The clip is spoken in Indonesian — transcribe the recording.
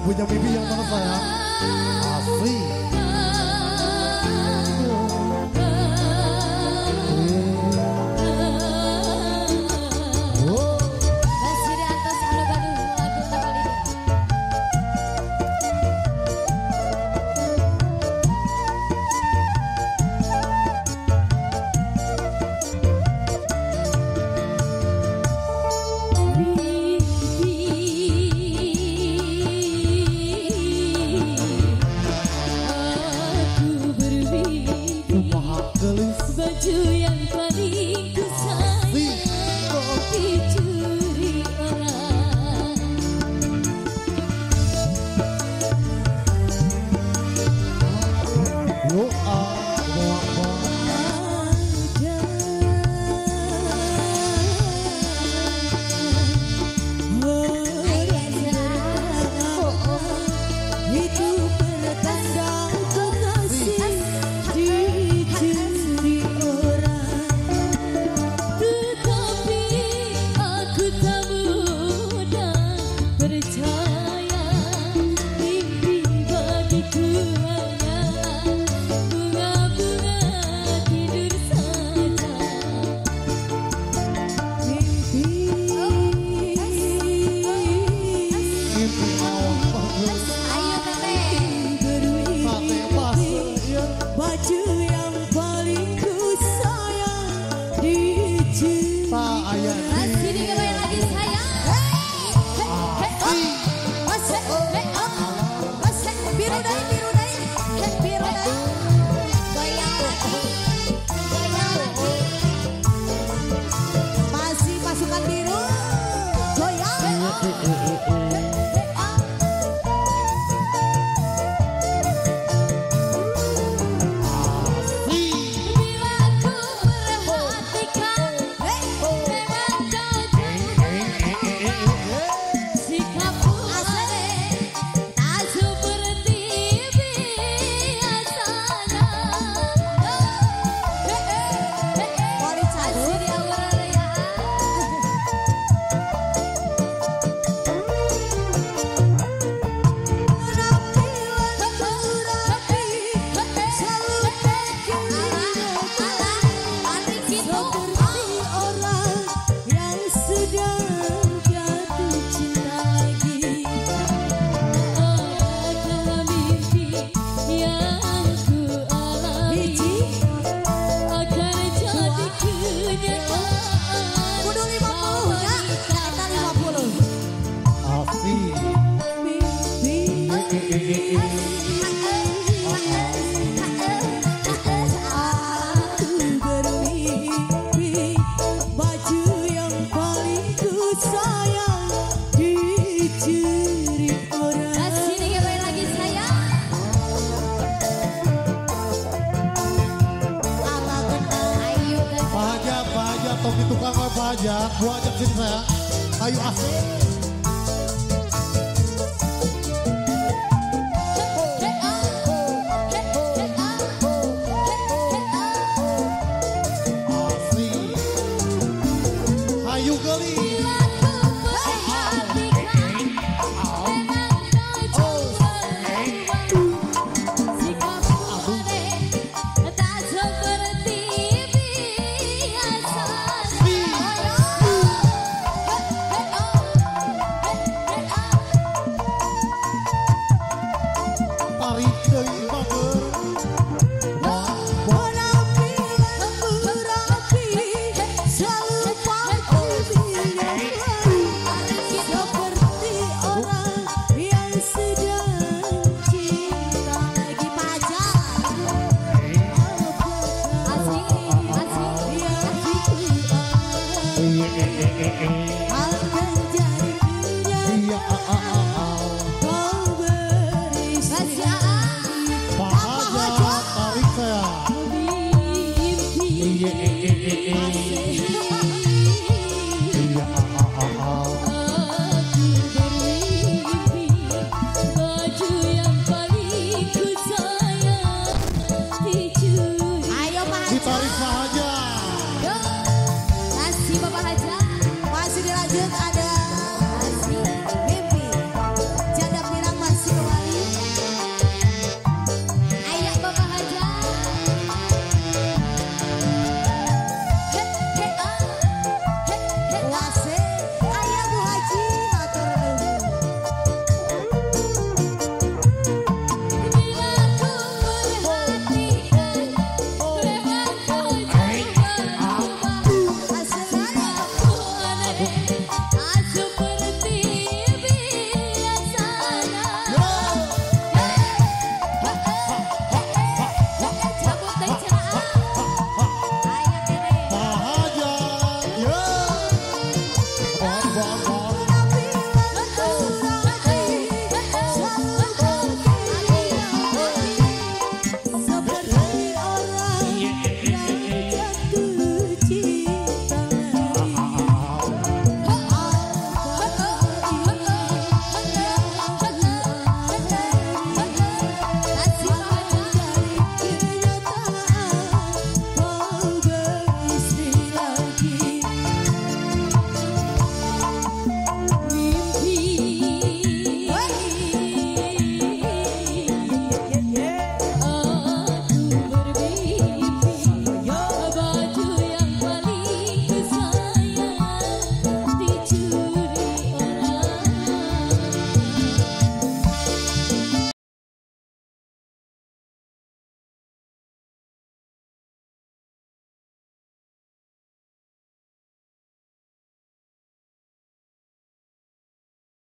punya mimpi yang mana sayang? Asli. Baju yang paling ku sayang dicuri orang. Itu pertanda kekasih dicuri orang. Tetapi aku tak mudah percaya, mimpi bagiku hanya bunga-bunga tidur saja. Baju yang paling ku sayang dicuri. Sini kembali lagi sayang. Biru dari biru dari biru dari. Goyang lagi, goyang lagi. Masih pasukan biru. Goyang. Baju yang paling ku sayang dicuri orang. Sini kembali lagi sayang. Pak Haja, toki tukang Pak Haja, gua ajak sini sayang. Ayo asik. Ayo gali. Tarik deui bager. Masih Bapak Haja, masih dilanjut.